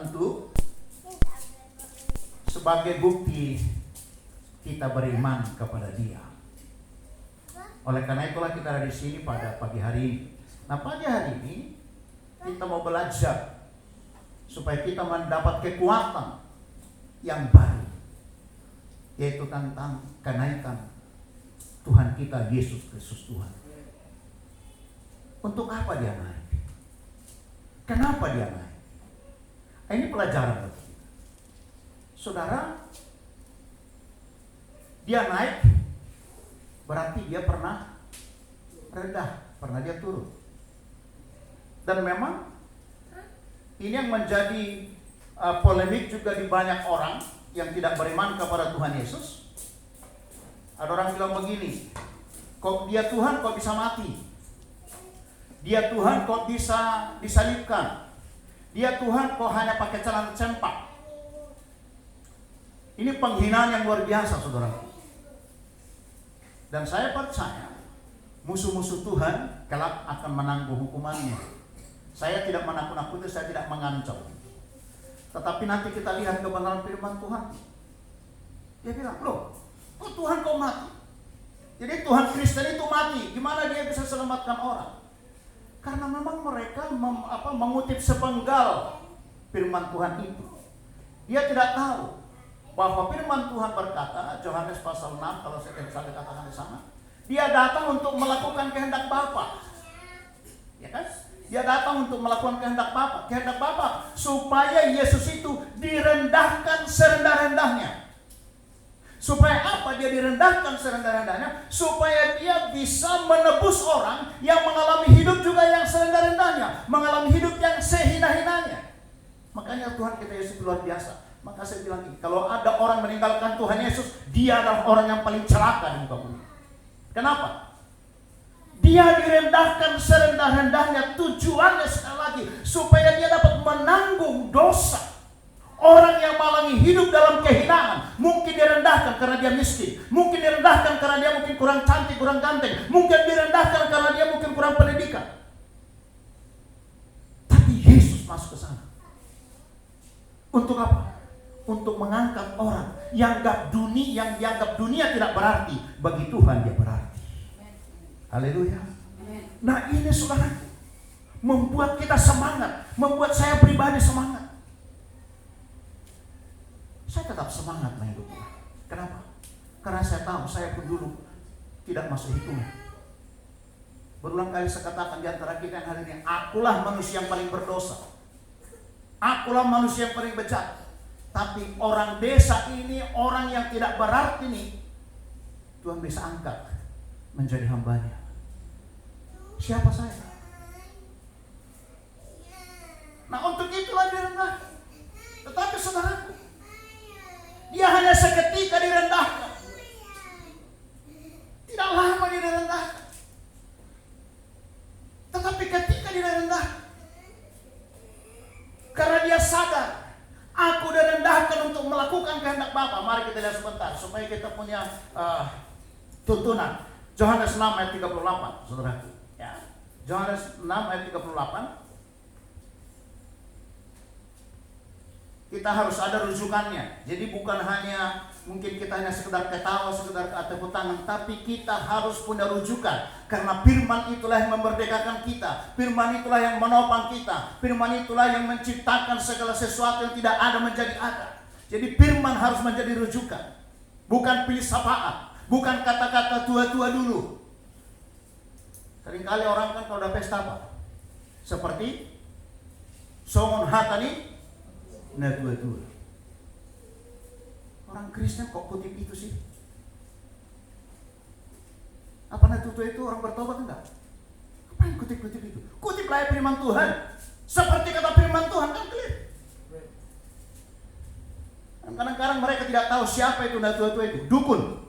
tentu sebagai bukti kita beriman kepada Dia. Oleh karena itulah kita ada di sini pada pagi hari ini. Nah, pagi hari ini kita mau belajar supaya kita mendapat kekuatan yang baru, yaitu tentang kenaikan Tuhan kita Yesus Kristus Tuhan. Untuk apa Dia naik? Kenapa Dia naik? Ini pelajaran bagi kita. Saudara, Dia naik berarti Dia pernah rendah, pernah Dia turun. Dan memang ini yang menjadi polemik juga di banyak orang yang tidak beriman kepada Tuhan Yesus. Ada orang bilang begini, kok Dia Tuhan kok bisa mati? Dia Tuhan kok bisa disalibkan? Dia Tuhan kok hanya pakai celana cempak? Ini penghinaan yang luar biasa, saudara. Dan saya percaya musuh-musuh Tuhan kelak akan menanggung hukumannya. Saya tidak menakut-nakuti, saya tidak mengancam. Tetapi nanti kita lihat kebenaran firman Tuhan. Dia bilang, loh, kok Tuhan kok mati? Jadi Tuhan Kristen itu mati, gimana Dia bisa selamatkan orang? Karena memang mereka mengutip sepenggal firman Tuhan itu. Dia tidak tahu bahwa firman Tuhan berkata, Yohanes pasal 6, kalau saya tidak salah katakan di sana, Dia datang untuk melakukan kehendak Bapa. Ya kan? Dia datang untuk melakukan kehendak Bapa. Kehendak Bapa supaya Yesus itu direndahkan serendah-rendahnya. Supaya apa Dia direndahkan serendah-rendahnya? Supaya Dia bisa menebus orang yang mengalami hidup juga yang serendah-rendahnya, mengalami hidup yang sehina-hinanya. Makanya Tuhan kita Yesus luar biasa. Maka saya bilang ini, kalau ada orang meninggalkan Tuhan Yesus, dia adalah orang yang paling celaka di muka bumi. Kenapa? Dia direndahkan serendah-rendahnya, tujuannya sekali lagi supaya dia dapat menanggung dosa. Orang yang mengalami hidup dalam kehinaan, mungkin direndahkan karena dia miskin, mungkin direndahkan karena dia mungkin kurang cantik, kurang ganteng, mungkin direndahkan karena dia mungkin kurang pendidikan. Tapi Yesus masuk ke sana. Untuk apa? Untuk mengangkat orang yang dianggap dunia tidak berarti, bagi Tuhan dia berarti. Haleluya. Nah, ini saudara membuat kita semangat, membuat saya pribadi semangat. Saya tetap semangat menghidup Tuhan. Kenapa? Karena saya tahu saya pun dulu tidak masuk hitungan. Berulang kali saya katakan di antara kita yang hari ini, akulah manusia yang paling berdosa. Akulah manusia yang paling bejat. Tapi orang desa ini, orang yang tidak berarti ini, Tuhan bisa angkat menjadi hambanya. Siapa saya? Nah, untuk itulah direndahkan. Tetapi saudaraku, dia hanya seketika direndahkan. Tidak lama dia direndahkan. Tetapi ketika dia direndahkan, karena dia sadar, aku direndahkan untuk melakukan kehendak Bapa. Mari kita lihat sebentar supaya kita punya tuntunan. Yohanes 6 ayat 38, saudaraku. Ya. Yohanes 6 ayat 38. Kita harus ada rujukannya. Jadi bukan hanya mungkin kita hanya sekedar ketawa, sekedar tepuk tangan, tapi kita harus punya rujukan. Karena firman itulah yang memerdekakan kita. Firman itulah yang menopang kita. Firman itulah yang menciptakan segala sesuatu yang tidak ada menjadi ada. Jadi firman harus menjadi rujukan. Bukan filsafat, bukan kata-kata tua-tua dulu. Seringkali orang kan kalau udah pesta apa? Seperti songon hatani nah tua-tua. Orang Kristen kok kutip itu sih? Apa nah tua itu orang bertobat enggak? Apa yang kutip-kutip itu? Kutiplah firman Tuhan. Seperti kata firman Tuhan kan clear. Kadang-kadang mereka tidak tahu siapa itu nah tua-tua itu. Dukun.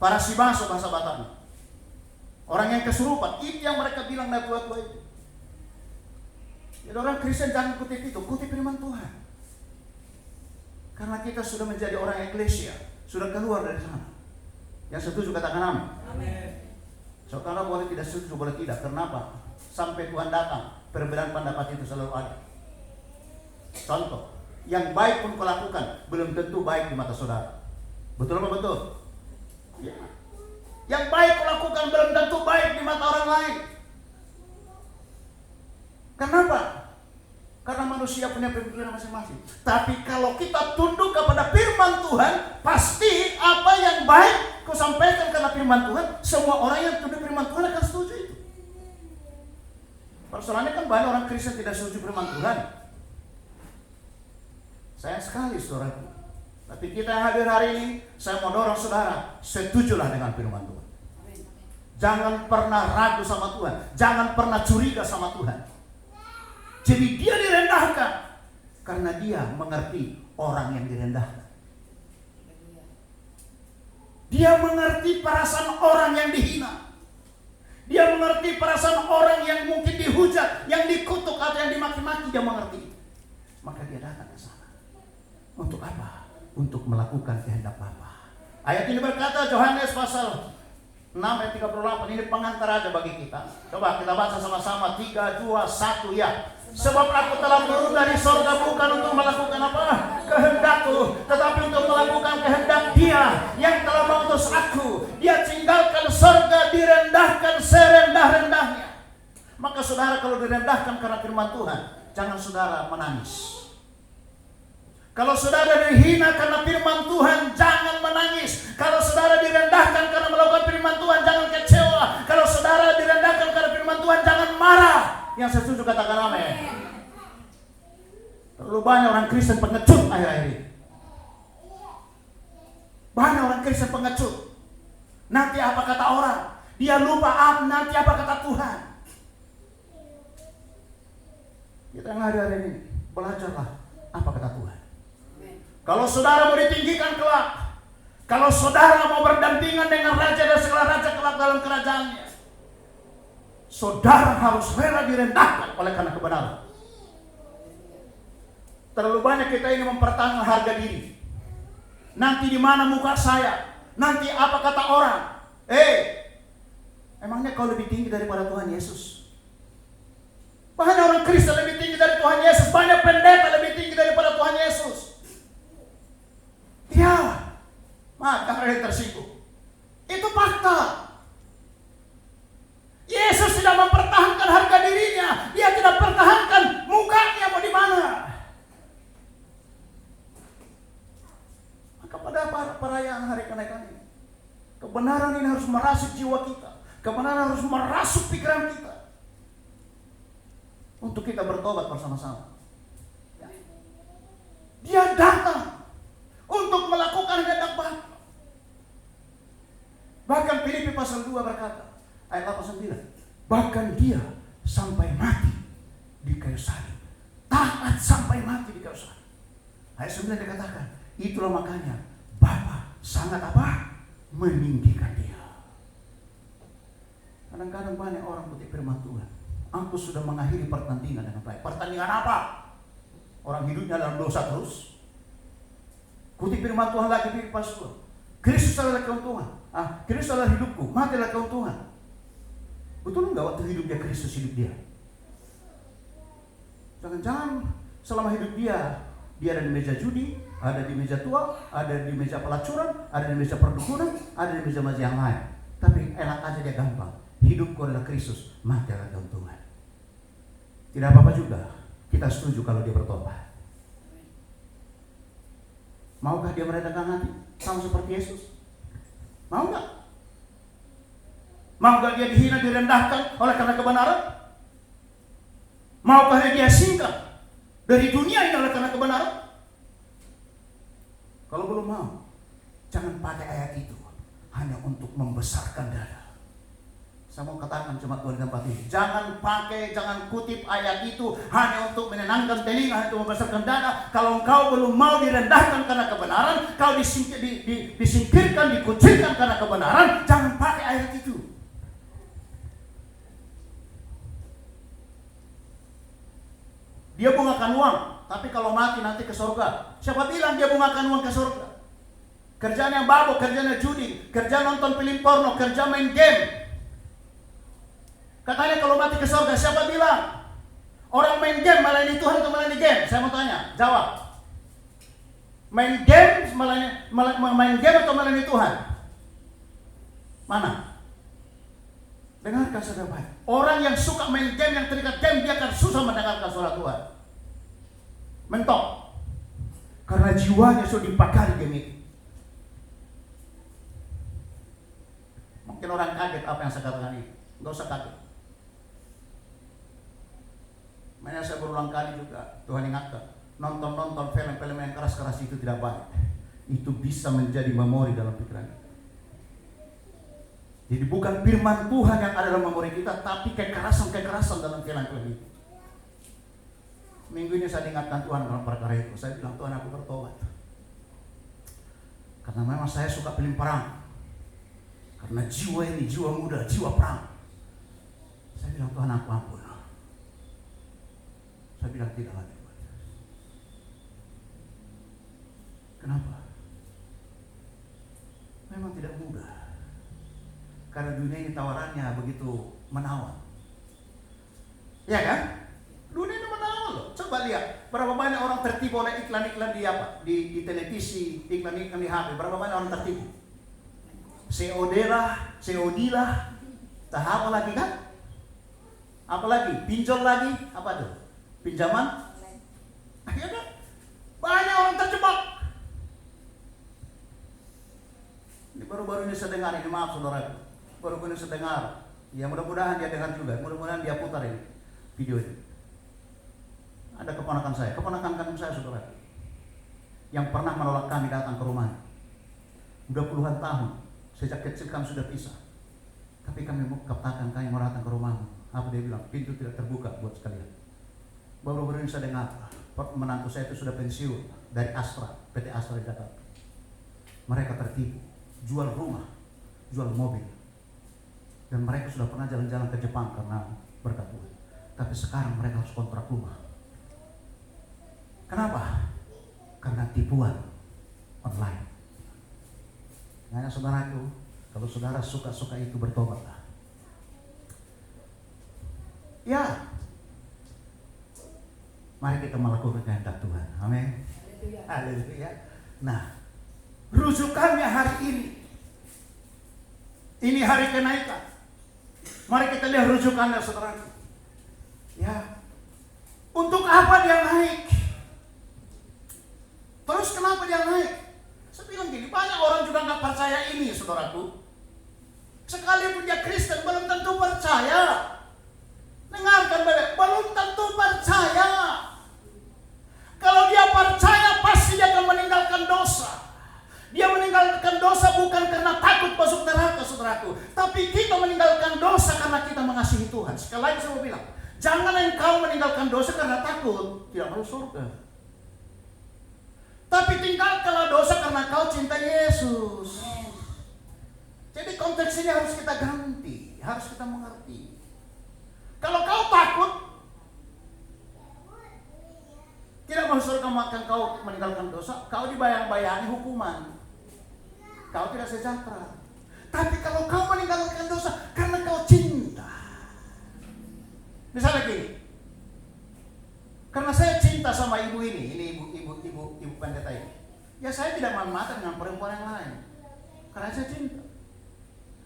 Para sibaso bahasa Batak. Orang yang kesurupan, itu yang mereka bilang nah tua-tua itu. Jadi orang Kristen jangan kutip itu, kutip firman Tuhan. Karena kita sudah menjadi orang eklesia, sudah keluar dari sana. Yang setuju katakan amin. Amin. Saudara boleh tidak setuju, boleh tidak. Kenapa? Sampai Tuhan datang, perbedaan pendapat itu selalu ada. Contoh, yang baik pun kau lakukan belum tentu baik di mata saudara. Betul apa betul? Ya. Yang baik kau lakukan belum tentu baik di mata orang lain. Kenapa? Karena manusia punya pemikiran masing-masing. Tapi kalau kita tunduk kepada firman Tuhan, pasti apa yang baik kau sampaikan karena firman Tuhan, semua orang yang tunduk firman Tuhan akan setuju itu. Persoalannya kan banyak orang Kristen tidak setuju firman Tuhan. Sayang sekali saudaraku. Tapi kita yang hadir hari ini, saya mau dorong saudara, setujulah dengan firman Tuhan. Jangan pernah ragu sama Tuhan. Jangan pernah curiga sama Tuhan. Jadi dia direndahkan karena dia mengerti orang yang direndahkan. Dia mengerti perasaan orang yang dihina. Dia mengerti perasaan orang yang mungkin dihujat, yang dikutuk atau yang dimaki-maki. Dia mengerti. Maka dia datang ke sana. Untuk apa? Untuk melakukan kehendak Bapa. Ayat ini berkata, Yohanes pasal 6 ayat 38, ini pengantar aja bagi kita. Coba kita baca sama-sama, 3, 2, 1 ya. Sebab aku telah turun dari sorga bukan untuk melakukan apa? Kehendakku, tetapi untuk melakukan kehendak Dia yang telah mengutus aku. Dia tinggalkan sorga, direndahkan serendah-rendahnya. Maka saudara kalau direndahkan karena firman Tuhan, jangan saudara menangis. Kalau saudara dihina karena firman Tuhan, jangan menangis. Kalau saudara direndahkan karena melakukan firman Tuhan, jangan kecewa. Kalau saudara direndahkan karena firman Tuhan, jangan marah. Yang setuju katakan amin. Terlalu banyak orang Kristen pengecut akhir-akhir ini. Banyak orang Kristen pengecut. Nanti apa kata orang? Dia lupa nanti apa kata Tuhan. Kita yang hari-hari ini belajarlah apa kata Tuhan. Kalau saudara mau ditinggikan kelak, kalau saudara mau berdampingan dengan raja dan segala raja kelak dalam kerajaannya, saudara harus rela direndahkan oleh karena kebenaran. Terlalu banyak kita ini mempertahankan harga diri. Nanti di mana muka saya? Nanti apa kata orang? Emangnya kau lebih tinggi daripada Tuhan Yesus? Banyak orang Kristen lebih tinggi dari Tuhan Yesus. Banyak pendeta lebih tinggi daripada Tuhan Yesus. Ya, maka mereka tersinggung. Itu fakta. Yesus tidak mempertahankan harga dirinya. Dia tidak pertahankan mukanya mau di mana. Maka pada perayaan hari kenaikan ini, kebenaran ini harus merasuk jiwa kita. Kebenaran harus merasuk pikiran kita. Untuk kita bertobat bersama-sama. Dia datang untuk melakukan kehendak Bapa. Bahkan Filipi pasal 2 berkata, ayat 89, bahkan dia sampai mati di kayu salib. Taat sampai mati di kayu salib. Ayat 9 dikatakan, itulah makanya Bapa sangat apa? Meninggikan dia. Kadang-kadang banyak orang kutip firman Tuhan, aku sudah mengakhiri pertandingan dengan baik. Pertandingan apa? Orang hidupnya dalam dosa terus. Kutip firman Tuhan lagi di pasal 2. Kristus adalah keuntungan. Kristus adalah hidupku, mati adalah keuntungan. Betul enggak waktu hidup dia Kristus hidup dia? Jangan-jangan selama hidup dia ada di meja judi, ada di meja tua, ada di meja pelacuran, ada di meja perdukunan, ada di meja-meja yang lain. Tapi enak aja dia gampang. Hidupku adalah Kristus, mati adalah keuntungan. Tidak apa-apa juga kita setuju kalau dia bertobat. Maukah dia merendahkan hati sama seperti Yesus? Mau nggak? Maukah dia dihina, direndahkan oleh karena kebenaran? Maukah dia singkat dari dunia ini oleh karena kebenaran? Kalau belum mau, jangan pakai ayat itu hanya untuk membesarkan dada. Saya mau katakan cuma dua di tempat ini. Jangan kutip ayat itu hanya untuk menenangkan telinga, untuk membesarkan dada. Kalau engkau belum mau direndahkan karena kebenaran, kau disingkirkan, dikucilkan karena kebenaran, jangan pakai ayat itu. Dia bungakan uang, tapi kalau mati nanti ke surga. Siapa bilang dia bungakan uang ke surga? Kerjaan yang mabuk, kerjaan yang judi, kerjaan nonton film porno, kerja main game. Katanya kalau mati ke surga, siapa bilang? Orang main game melayani Tuhan atau melayani game? saya mau tanya, jawab. Main game atau melayani Tuhan? Mana? Dengarkan saudara baik. Orang yang suka main game, yang terikat game, dia akan susah mendengarkan suara Tuhan. Mentok. Karena jiwanya sudah dipakari game itu. Mungkin orang kaget apa yang saya katakan ini. Enggak usah kaget. Makanya saya berulang kali juga, Tuhan ingatkan. Nonton film-film yang keras-keras itu tidak baik. Itu bisa menjadi memori dalam pikiran kita. Jadi bukan firman Tuhan yang ada dalam memori kita, tapi kekerasan dalam film-film itu. Minggu ini saya diingatkan Tuhan dalam perkara itu. Saya bilang, Tuhan, aku bertobat. Karena memang saya suka film perang. Karena jiwa ini, jiwa muda, jiwa perang. Saya bilang, Tuhan, aku ampun. Saya bilang, tidak lagi. Kenapa? Memang tidak mudah. Karena dunia ini tawarannya begitu menawar. Ya kan? Dunia ini menawar loh. Coba lihat berapa banyak orang tertipu oleh iklan-iklan di apa? Di televisi, iklan-iklan di HP. Berapa banyak orang tertipu? COD lah. Tak apa lagi kan? Apa lagi? Pinjol lagi? Apa tuh? Pinjaman? Ya kan? Banyak orang terjebak. Baru-baru ini saya dengar ini, maaf saudara. Baru-baru ini saya dengar. Ya mudah-mudahan dia dengar juga. Mudah-mudahan dia putar ini video ini. Ada keponakan keponakan kandung saya saudara, yang pernah menolak kami datang ke rumah. Udah puluhan tahun, sejak kecil kami sudah pisah. Tapi kami katakan kami mau datang ke rumahmu. Apa dia bilang? Pintu tidak terbuka buat sekalian. Baru-baru ini saya dengar, menantu saya itu sudah pensiun dari Astra, PT Astra di Jakarta. Mereka tertipu, jual rumah, jual mobil. Dan mereka sudah pernah jalan-jalan ke Jepang karena berkat Tuhan. Tapi sekarang mereka harus kontrak rumah. Kenapa? Karena tipuan online. Hanya saudaraku, kalau saudara suka-suka itu, bertobatlah. Ya, mari kita melakukan kehendak Tuhan. Amin. Haleluya. Nah, rujukannya hari ini. Ini hari kenaikan. Mari kita lihat rujukannya saudara. Ya. Untuk apa dia naik? Terus kenapa dia naik? Saya bilang gini, banyak orang juga nggak percaya ini saudaraku. Sekalipun dia Kristen belum tentu percaya. Dengarkan baik, belum tentu percaya. Kalau dia percaya pasti dia akan meninggalkan dosa. Dia meninggalkan dosa bukan karena takut masuk neraka saudaraku, tapi kita meninggalkan dosa karena kita mengasihi Tuhan. Sekali lagi saya mau bilang, jangan engkau meninggalkan dosa karena takut tidak masuk surga. Tapi tinggalkanlah dosa karena kau cinta Yesus. Jadi konteks ini harus kita ganti, harus kita mengerti. Kalau kau takut tidak masuk surga, maka kau meninggalkan dosa, kau dibayang-bayangi hukuman. Kau tidak sejahtera. Tapi kalau kau meninggalkan dosa karena kau cinta. Misalnya gini, karena saya cinta sama ibu ini ibu pendeta ini. Ya saya tidak main mata dengan perempuan yang lain. Karena saya cinta.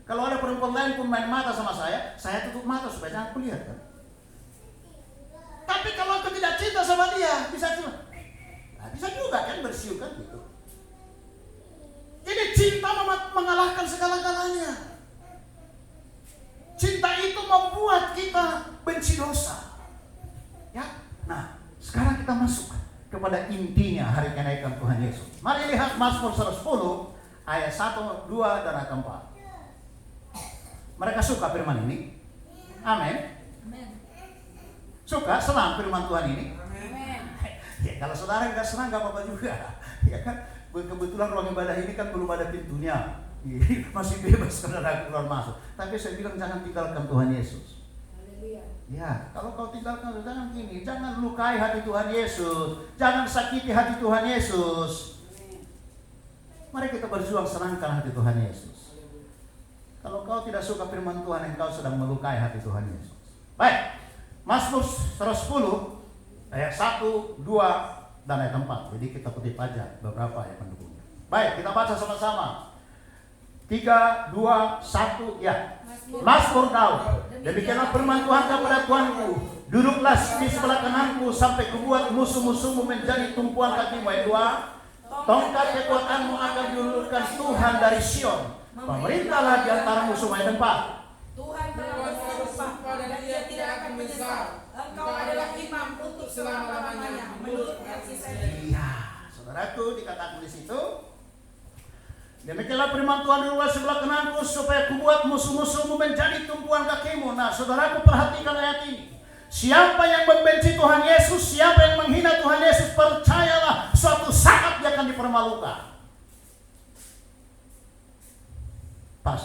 Kalau ada perempuan lain pun main mata sama saya tutup mata supaya jangan kulihat kan. Tapi kalau aku tidak cinta sama dia, bisa juga kan bersiul kan gitu. Jadi cinta mengalahkan segala-galanya. Cinta itu membuat kita benci dosa. Ya. Nah, sekarang kita masuk kepada intinya hari kenaikan Tuhan Yesus. Mari lihat Mazmur 110 ayat 1, 2 dan ayat 4. Mereka suka firman ini. Amin. Suka, senang firman Tuhan ini. Amin. Ya, kalau saudara nggak senang nggak apa-apa juga. Ya kan? Kebetulan ruang ibadah ini kan belum ada pintunya. Masih bebas saudara keluar masuk. Tapi saya bilang jangan tinggalkan Tuhan Yesus. Ya, kalau kau tinggalkan, jangan gini, jangan lukai hati Tuhan Yesus, jangan sakiti hati Tuhan Yesus. Mari kita berjuang senangkan hati Tuhan Yesus. Kalau kau tidak suka firman Tuhan, engkau sedang melukai hati Tuhan Yesus. Baik, Mazmur 110 Ayat 1, 2, dan ayat 4. Jadi kita kutip aja beberapa ayat pendukungnya. Baik, kita baca sama-sama. 3, 2, 1, ya. Mazmur Daud. Demikianlah firman Tuhan kepada Tuanku, duduklah di sebelah kananku sampai kubuat musuh-musuhmu menjadi tumpuan kakimu. Ayat 2. Tongkat kekuatanmu akan diulurkan Tuhan dari Sion. Pemerintahlah di antara musuh. Ayat 4. Tuhan telah bersumpah dan Dia tidak akan menyesal. Engkau adalah imam untuk selama-lamanya. Menurut Kisah. Iya, saudaraku, dikatakan di situ. Demikianlah firman Tuhan, duduklah sebelah kananku supaya kubuat musuh-musuhmu menjadi tumpuan kakimu. Nah, saudaraku, perhatikan ayat ini. Siapa yang membenci Tuhan Yesus, siapa yang menghina Tuhan Yesus, percayalah suatu saat dia akan dipermalukan. Pas.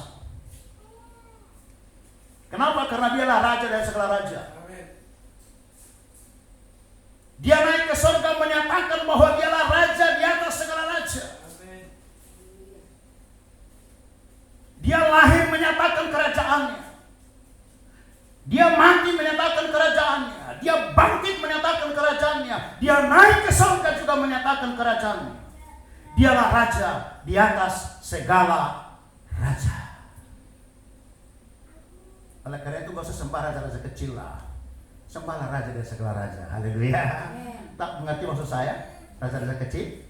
Kenapa? Karena dialah raja dari segala raja. Dia naik ke surga menyatakan bahwa dialah raja di atas segala raja. Dia lahir menyatakan kerajaannya. Dia mati menyatakan kerajaannya. Dia bangkit menyatakan kerajaannya. Dia naik ke surga juga menyatakan kerajaannya. Dialah raja di atas segala raja. Oleh karena itu gak usah sembah raja-raja kecil lah. Sembahlah raja dari segala raja. Haleluya. Tak mengerti maksud saya? Raja-raja kecil.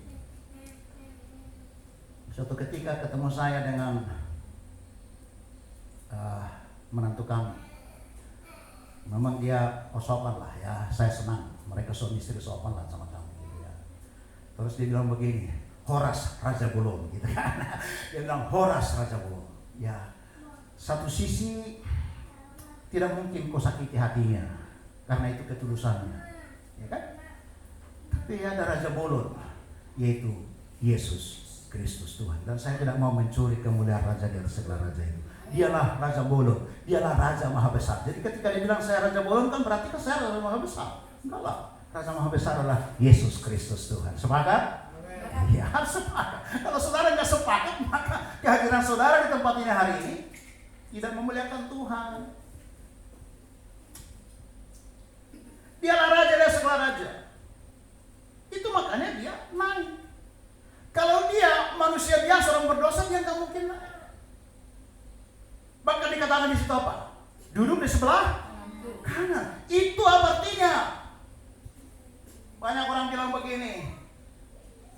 Suatu ketika ketemu saya dengan menantu kami. Memang dia sopan lah ya, saya senang. Mereka suami istri sopan lah sama kami gitu ya. Terus dia bilang begini, Horas Raja Bulung gitu kan. Dia bilang Horas Raja Bulung. Ya, satu sisi tidak mungkin kau sakiti hatinya karena itu ketulusannya, ya kan? Tapi ada Raja Bulung, yaitu Yesus Kristus Tuhan. Dan saya tidak mau mencuri kemuliaan Raja dari segala raja itu. Dialah Raja Bolon, dialah Raja Maha Besar. Jadi ketika dia bilang saya Raja Bolon, kan berarti kan saya Raja Maha Besar. Enggak lah, Raja Maha Besar adalah Yesus Kristus Tuhan. Sepakat? Ya, harus sepakat. Kalau saudara nggak sepakat, maka kehadiran saudara di tempat ini hari ini tidak memuliakan Tuhan. Dialah Raja dari segala raja. Itu makanya dia naik. Kalau dia manusia biasa, orang berdosa, dia nggak mungkin naik. Bahkan dikatakan di situ apa? Duduk di sebelah kanan. Itu apa artinya? Banyak orang bilang begini,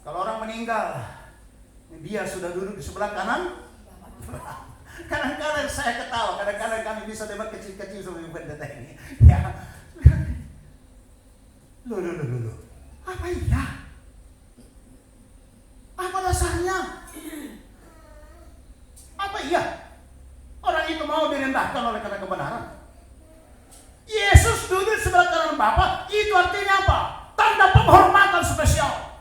kalau orang meninggal, dia sudah duduk di sebelah kanan. Kadang-kadang saya ketawa, kadang-kadang kami bisa debat kecil-kecil sama pendeta ini. Ya, loh. Apa iya? Apa dasarnya? Apa iya? Orang itu mau direndahkan oleh karena kebenaran. Yesus duduk sebelah kanan Bapa, itu artinya apa? Tanda penghormatan spesial.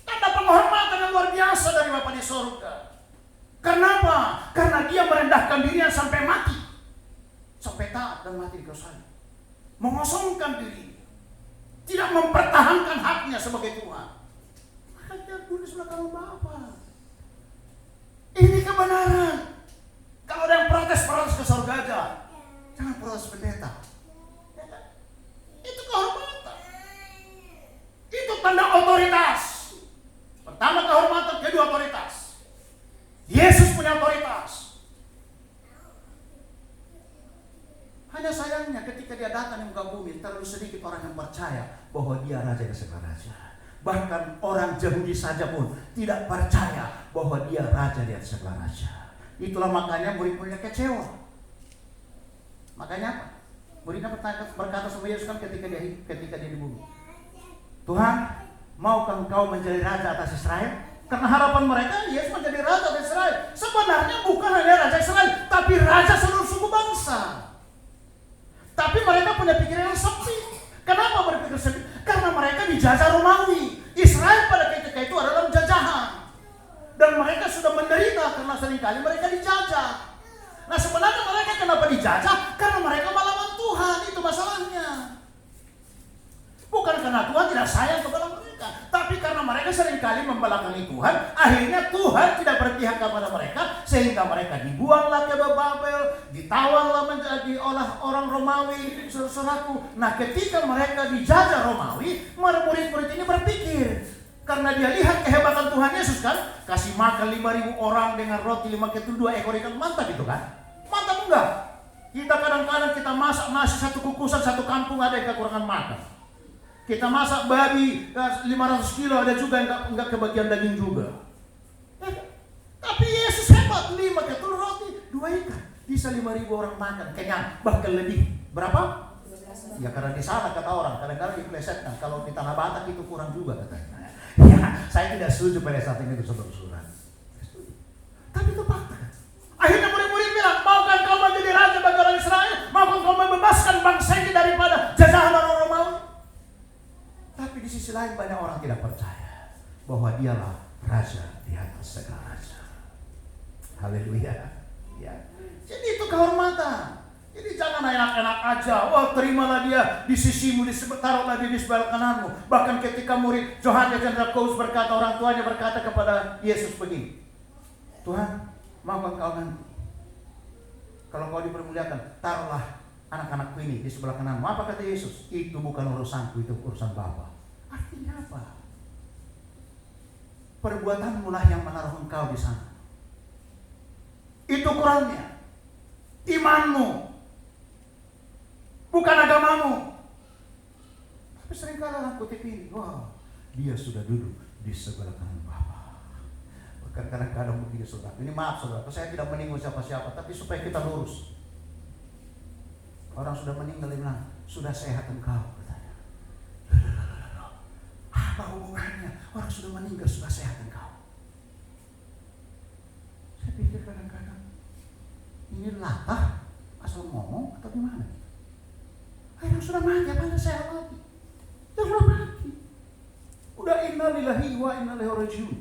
Tanda penghormatan yang luar biasa dari Bapa di surga. Kenapa? Karena dia merendahkan dirinya sampai mati. Sampai taat dan mati di kayu salib. Mengosongkan diri. Tidak mempertahankan haknya sebagai Tuhan. Maka dia duduk sebelah kanan Bapa. Ini kebenaran. Kalau ada yang protes ke surga aja. Jangan protes pendeta. Itu kehormatan. Itu tanda otoritas. Pertama kehormatan, kedua otoritas. Yesus punya otoritas. Hanya sayangnya ketika dia datang di muka bumi, terlalu sedikit orang yang percaya bahwa dia raja dari segala raja. Bahkan orang Yahudi saja pun tidak percaya bahwa dia raja dari segala raja. Itulah makanya murid-muridnya kecewa. Makanya apa? Muridnya berkata sama Yesus kan ketika dia di bumi, Tuhan, maukah Engkau menjadi raja atas Israel? Karena harapan mereka Yesus menjadi raja atas Israel. Sebenarnya bukan hanya raja Israel, tapi raja seluruh suku bangsa. Tapi mereka punya pikiran yang sempit. Kenapa berpikir sempit? Karena mereka dijajah Romawi. Israel pada ketika itu adalah jajahan. Dan mereka sudah menderita karena seringkali mereka dijajah. Nah sebenarnya mereka kenapa dijajah? Karena mereka melawan Tuhan, itu masalahnya. Bukan karena Tuhan tidak sayang kepada mereka, tapi karena mereka seringkali membelakangi Tuhan. Akhirnya Tuhan tidak berpihak kepada mereka, sehingga mereka dibuanglah ke Babel, ditawanglah menjadi orang Romawi, saudaraku. Nah, ketika mereka dijajah Romawi, murid-murid ini berpikir, karena dia lihat kehebatan Tuhan Yesus kan, kasih makan 5.000 orang dengan roti 5 ketul 2 ekor ikan, mantap itu kan? Mantap enggak? Kita kadang-kadang kita masak nasi satu kukusan, satu kampung ada yang kekurangan makan. Kita masak babi 500 kilo, ada juga yang enggak kebagian daging juga. Tapi Yesus hebat, 5 ketul roti 2 ikan, bisa 5.000 orang makan, kenyang, bahkan lebih. Berapa? Ya karena di sana kata orang, kadang-kadang dipelesetkan. Kalau di Tanah Batak itu kurang juga katanya. Ya, saya tidak setuju pada saat ini itu saudara-saudara. Tapi itu fakta. Akhirnya murid-murid bilang, maukah kau menjadi raja bagi orang Israel? Maukah kau membebaskan bangsa ini daripada jajahan orang Romawi? Tapi di sisi lain banyak orang tidak percaya bahwa dialah raja di atas segala raja. Haleluya. Ya. Jadi itu kehormatan. Jadi jangan enak-enak aja. Wah, terimalah dia di sisimu, taruhlah dia di sebelah kananmu. Bahkan ketika murid Yohanes dan Yakobus berkata, orang tuanya berkata kepada Yesus begini, Tuhan, maukah kau nanti kalau kau dipermuliakan, taruhlah anak-anakku ini di sebelah kananmu. Apa kata Yesus? Itu bukan urusanku, itu urusan Bapa. Artinya apa? Perbuatanmu lah yang menaruh engkau di sana. Itu Qurannya. Imanmu, bukan agamamu. Tapi seringkali orang kutip ini, wah, dia sudah duduk di sebelah kanan Bapa. Bahkan kadang-kadang begini saudara. Ini maaf saudara, saya tidak menyinggung siapa-siapa, tapi supaya kita lurus. Orang sudah meninggal, dia bilang, sudah sehat engkau, katanya. Apa hubungannya? Orang sudah meninggal, sudah sehat engkau. Saya pikir kadang-kadang, ini latah, asal ngomong atau gimana? Yang sudah mati, apa sehat lagi? Yang sudah mati. Udah innalillahi wa inna ilaihi raji'un.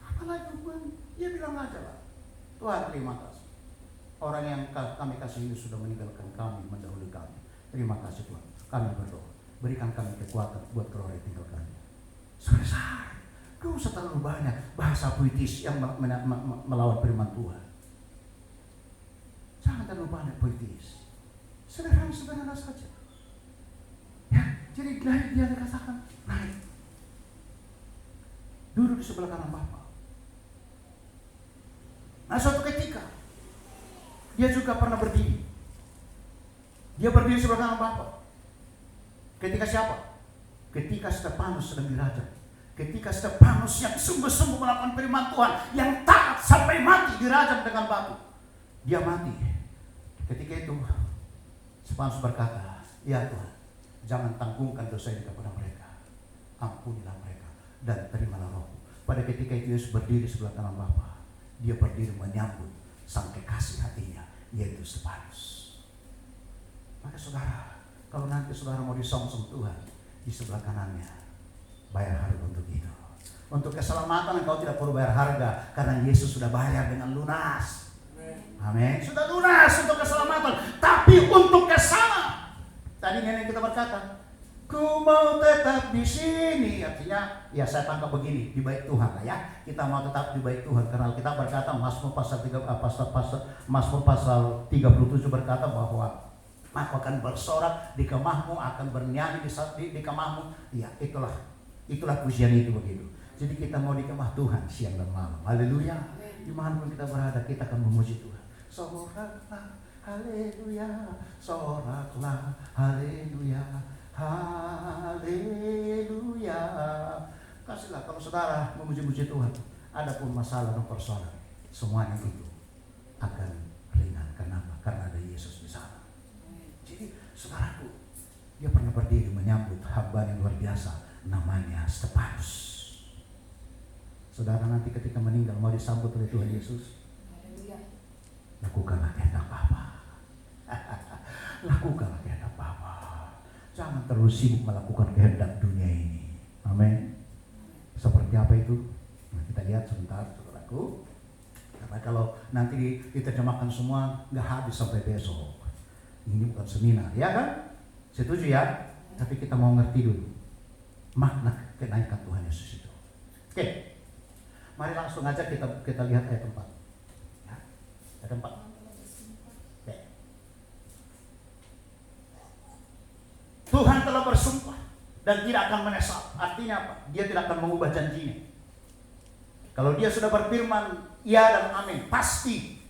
Apalagi hubungannya? Dia bilang aja lah, Tuhan terima kasih. Orang yang kami kasih ini sudah meninggalkan kami, mendahului kami. Terima kasih Tuhan. Kami berdoa. Berikan kami kekuatan buat keluarga yang tinggal kami. Selesai. Gak usah terlalu banyak bahasa puitis yang melawan firman Tuhan. Jangan terlalu banyak puitis. Sederhana saja. Ya, jadi naik dia dikatakan naik. Duduk di sebelah kanan Bapa. Nah, suatu ketika dia juga pernah berdiri. Dia berdiri di sebelah kanan Bapa. Ketika siapa? Ketika Stefanus sedang dirajam. Ketika Stefanus yang sungguh-sungguh melakukan firman Tuhan, yang taat sampai mati dirajam dengan batu. Dia mati. Ketika itu Stefanus berkata, ya Tuhan, jangan tanggungkan dosa ini kepada mereka. Ampunilah mereka dan terimalah rohmu. Pada ketika itu Yesus berdiri sebelah kanan Bapa. Dia berdiri menyambut sang kekasih hatinya, yaitu Stefanus. Maka saudara, kalau nanti saudara mau disongsong Tuhan di sebelah kanannya, bayar harga untuk itu. Untuk keselamatan engkau tidak perlu bayar harga, karena Yesus sudah bayar dengan lunas. Amin. Sudah lunas untuk keselamatan. Tapi untuk kesana, tadi nenek kita berkata, ku mau tetap di sini. Artinya, ya saya tangkap begini, di bait Tuhan lah ya. Kita mau tetap di bait Tuhan, karena kita berkata Mazmur pasal 37 berkata bahwa aku akan bersorak di kemahmu, akan bernyanyi di kemahmu. Ya, itulah pujian itu begitu. Jadi kita mau di kemah Tuhan siang dan malam. Haleluya. Dimanapun kita berada, kita akan memuji Tuhan. Soraklah, haleluya. Soraklah, haleluya. Haleluya. Kasihlah kalau saudara memuji-muji Tuhan, adapun masalah dan persoalan, semuanya itu akan ringan. Kenapa? Karena ada Yesus di sana. Jadi saudaraku, dia pernah berdiri menyambut hamba yang luar biasa, namanya Stefanus. Saudara nanti ketika meninggal mau disambut oleh Tuhan Yesus, lakukanlah kehendak Bapa. Lakukanlah kehendak Bapa. Jangan terlalu sibuk melakukan kehendak dunia ini. Amin. Seperti apa itu? Nah, kita lihat sebentar, saudaraku. Karena kalau nanti diterjemahkan semua nggak habis sampai besok. Ini bukan seminar, ya kan? Setuju ya? Tapi kita mau ngerti dulu. makna kenaikan Tuhan Yesus itu. Oke, mari langsung aja kita lihat ayat 4. Ya, ayat 4. Oke. Tuhan telah bersumpah dan tidak akan menyesal. Artinya apa? Dia tidak akan mengubah janjinya. Kalau dia sudah berfirman ya dan amin, pasti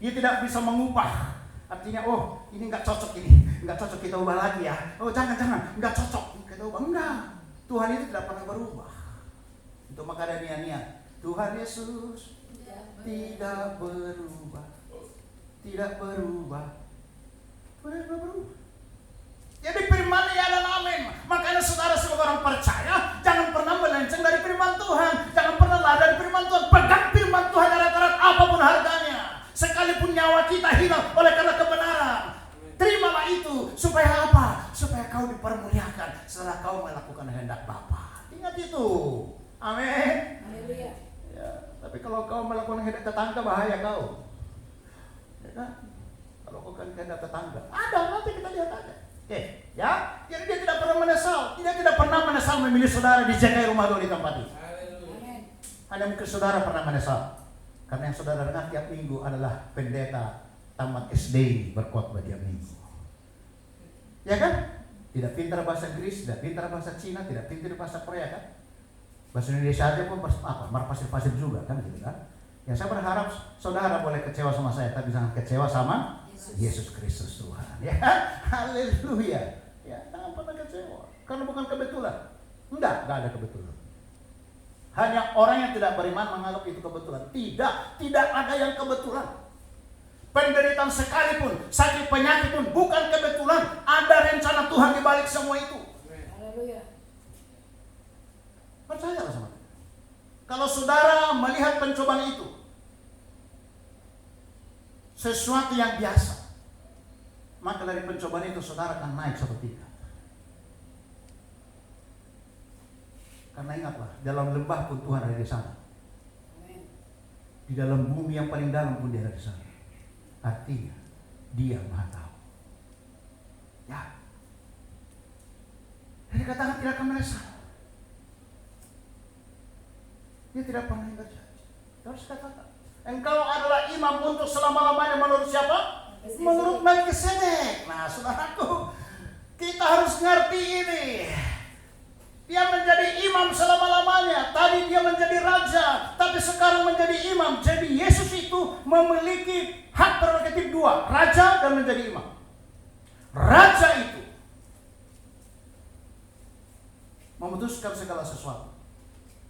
dia tidak bisa mengubah. Artinya, oh ini nggak cocok, kita ubah lagi ya. Oh jangan, nggak cocok, kita ubah. Enggak, Tuhan itu tidak pernah berubah. Itu maka ada niat-niat. Tuhan Yesus tidak berubah, tidak berubah. Jadi firman ya dan amin. Makanya saudara sebagai orang percaya, jangan pernah melenceng dari firman Tuhan. Jangan pernah lari dari firman Tuhan. Pegang firman Tuhan erat-erat apapun harganya. Sekalipun nyawa kita hilang oleh karena kebenaran. Terimalah itu. Supaya apa? Supaya kau dipermuliakan setelah kau melakukan kehendak Bapa. Ingat itu. Amin. Ya, tapi kalau kau melakukan kehendak tetangga, bahaya kau. Ya kan? Kalau kau kan kehendak tetangga, ada, nanti kita lihat aja. Oke, ya. Jadi dia tidak pernah menyesal. Dia tidak pernah menyesal memilih saudara di JKI Rumah Doa di tempat ini. Hanya mungkin saudara pernah menyesal. Karena yang saudara dengar tiap minggu adalah pendeta tamat SD berkhotbah tiap minggu. Ya kan? Tidak pintar bahasa Inggris, tidak pintar bahasa Cina, tidak pintar bahasa Korea kan? Bahasa Indonesia aja pun marpasir-pasir juga kan gitu kan? Yang saya berharap saudara boleh kecewa sama saya, tapi jangan kecewa sama Yesus Kristus Tuhan. Ya, haleluya. Ya, jangan pernah kecewa. Karena bukan kebetulan. Enggak ada kebetulan. Hanya orang yang tidak beriman menganggap itu kebetulan. Tidak ada yang kebetulan. Penderitaan sekalipun, sakit penyakit pun bukan kebetulan. Ada rencana Tuhan di balik semua itu. Haleluya. Percayalah sama saya. Kalau saudara melihat pencobaan itu sesuatu yang biasa, maka dari pencobaan itu saudara akan naik satu tingkat. Karena ingatlah, dalam lembah pun Tuhan ada di sana. Di dalam bumi yang paling dalam pun Dia ada di sana. Artinya Dia Maha Tahu. Ya. Jadi katakan tidak akan menyesal. Dia tidak pernah ingkar janji. Harus katakan, engkau adalah imam untuk selama-lamanya menurut siapa? Menurut Melkisedek. Nah, saudaraku, kita harus ngerti ini. Dia menjadi imam selama-lamanya. Tadi dia menjadi raja, tapi sekarang menjadi imam. Jadi Yesus itu memiliki hak prerogatif dua, raja dan menjadi imam. Raja itu memutuskan segala sesuatu.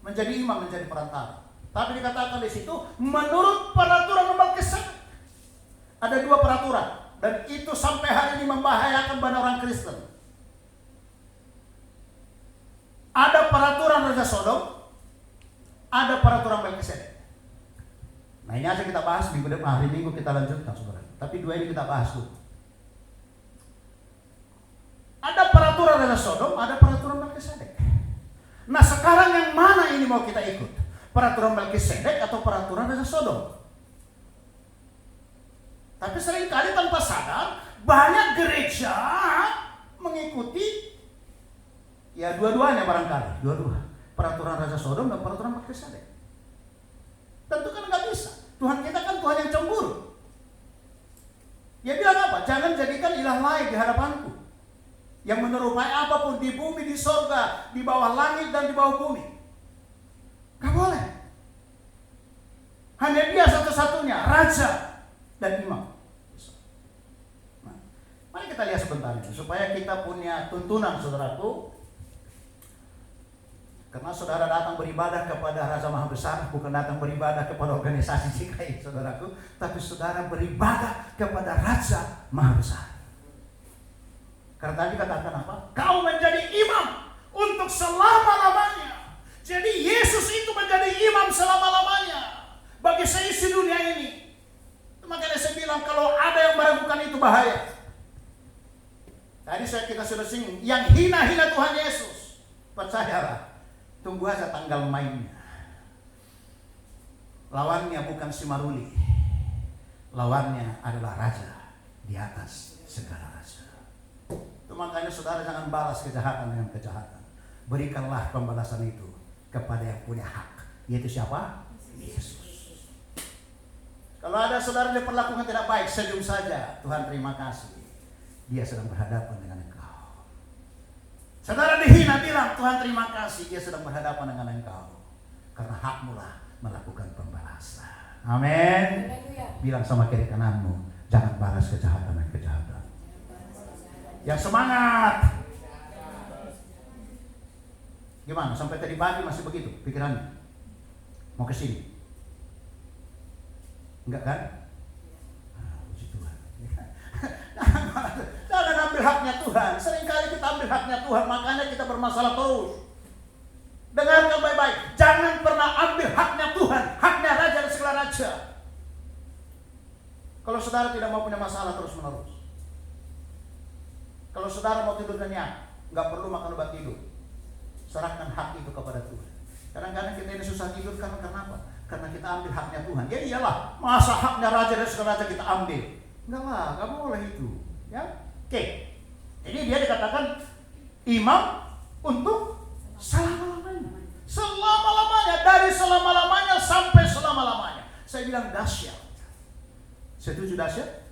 Menjadi imam, menjadi perantara. Tapi dikatakan di situ menurut peraturan Melkisedek. Ada dua peraturan dan itu sampai hari ini membahayakan banyak orang Kristen. Ada peraturan Raja Sodom, ada peraturan Melkisedek. Nah ini aja kita bahas minggu depan, hari Minggu kita lanjutkan saudara. Tapi dua ini kita bahas dulu. Ada peraturan Raja Sodom, ada peraturan Melkisedek. Nah sekarang yang mana ini mau kita ikut? Peraturan Melkisedek atau peraturan Raja Sodom? Tapi seringkali tanpa sadar banyak gereja mengikuti ya dua-duanya barangkali, dua-dua. Peraturan Raja Sodom dan peraturan Melkisedek. Tentu kan nggak bisa. Tuhan kita kan Tuhan yang cemburu. Dia bilang apa? Jangan jadikan ilah lain di hadapanku yang menyerupai apapun di bumi, di sorga, di bawah langit dan di bawah bumi. Gak boleh. Hanya Dia satu-satunya raja dan imam. Nah, mari kita lihat sebentar ini supaya kita punya tuntunan saudaraku. Karena saudara datang beribadah kepada Raja Maha Besar, bukan datang beribadah kepada organisasi JKI saudaraku, tapi saudara beribadah kepada Raja Maha Besar. Karena tadi katakan apa? Kau menjadi imam untuk selama-lamanya. Jadi Yesus itu menjadi imam selama-lamanya bagi seisi dunia ini. Makanya saya bilang kalau ada yang meragukan itu bahaya. Tadi kita sudah singgung, yang hina-hina Tuhan Yesus, percayalah, tunggu aja tanggal mainnya. Lawannya bukan si Maruli, lawannya adalah Raja di atas segala raja. Itu makanya saudara jangan balas kejahatan dengan kejahatan. berikanlah pembalasan itu kepada yang punya hak, yaitu siapa? Yesus. Kalau ada saudara diperlakukan tidak baik, senyum saja. Tuhan terima kasih, dia sedang berhadapan dengan engkau. Saudara dihina, bilang Tuhan terima kasih, dia sedang berhadapan dengan engkau. Karena hakmu lah melakukan pembalasan. Amin. Bilang sama kiri kananmu, jangan balas kejahatan dengan kejahatan. Yang semangat. Gimana? Sampai tadi pagi masih begitu pikirannya? Mau ke sini? Enggak kan? Puji Tuhan. Jangan ambil haknya Tuhan. Seringkali kita ambil haknya Tuhan, makanya kita bermasalah terus. Dengarkan baik-baik. Jangan pernah ambil haknya Tuhan, haknya Raja dan segala Raja. Kalau saudara tidak mau punya masalah terus-menerus, kalau saudara mau tidur kenyang, nggak perlu makan obat tidur. Serahkan hak itu kepada Tuhan. Kadang-kadang kita ini susah tidur karena apa? Karena kita ambil haknya Tuhan. Ya iyalah, masa haknya Raja dan segala Raja kita ambil? Enggak lah, nggak boleh itu. Ya, oke. Ini dia dikatakan imam untuk selama-lamanya. Selama-lamanya, dari selama-lamanya sampai selama-lamanya. Saya bilang dahsyat. Setuju dahsyat?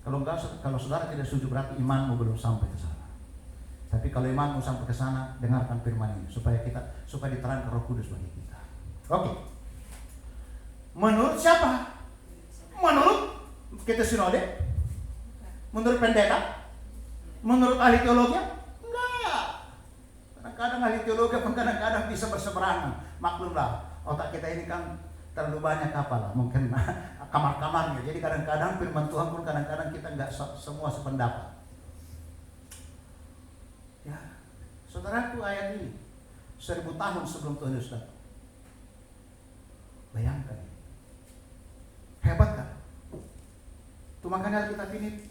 Kalau enggak, kalau saudara tidak setuju berarti imanmu belum sampai ke sana. Tapi kalau imanmu sampai ke sana, dengarkan firman ini supaya diterangkan Roh Kudus bagi kita. Oke. Menurut siapa? Menurut kita sinode? Menurut pendeta? Menurut ahli teologi? Enggak. Kadang-kadang ahli teologi pun kadang-kadang bisa berseberangan. Maklumlah, otak kita ini kan terlalu banyak lah, mungkin kamar-kamarnya. Jadi kadang-kadang firman Tuhan pun kadang-kadang kita enggak semua sependapat. Ya, saudaraku, ayat ini 1000 tahun sebelum Tuhan Yesus datang. Bayangkan, hebat kan? Itu makanya Alkitab ini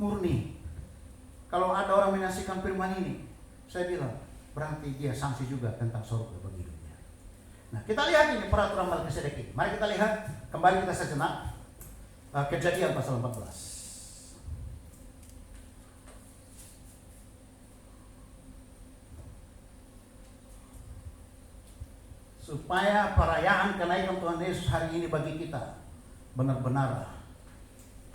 murni. Kalau ada orang menyaksikan firman ini, saya bilang berarti dia sanksi juga tentang surga bagi hidupnya. Nah, kita lihat ini peraturan Melkisedek ini. Mari kita lihat kembali kita sejenak Kejadian pasal 14. Supaya perayaan kenaikan Tuhan Yesus hari ini bagi kita benar-benar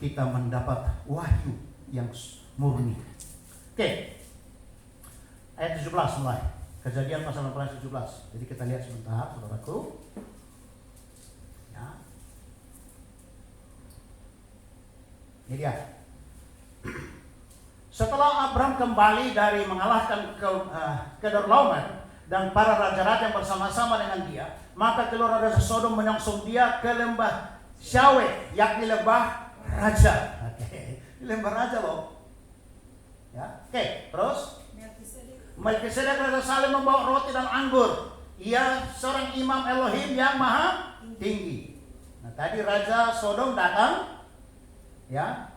kita mendapat wahyu yang murni. Oke. Ayat 17 mulai. Kejadian pasal 14 17. Jadi kita lihat sebentar, saudaraku. Ya. Ini dia. Setelah Abram kembali dari mengalahkan Kedorlaomer dan para raja-raja yang bersama-sama dengan dia, maka keluar raja Sodom menyongsong dia ke lembah Syawe, yakni lembah raja. Oke, lembah raja loh. Ya, oke, terus Melkisedek raja Salem membawa roti dan anggur. Ia seorang imam Elohim yang maha tinggi. Nah, tadi raja Sodom datang, ya,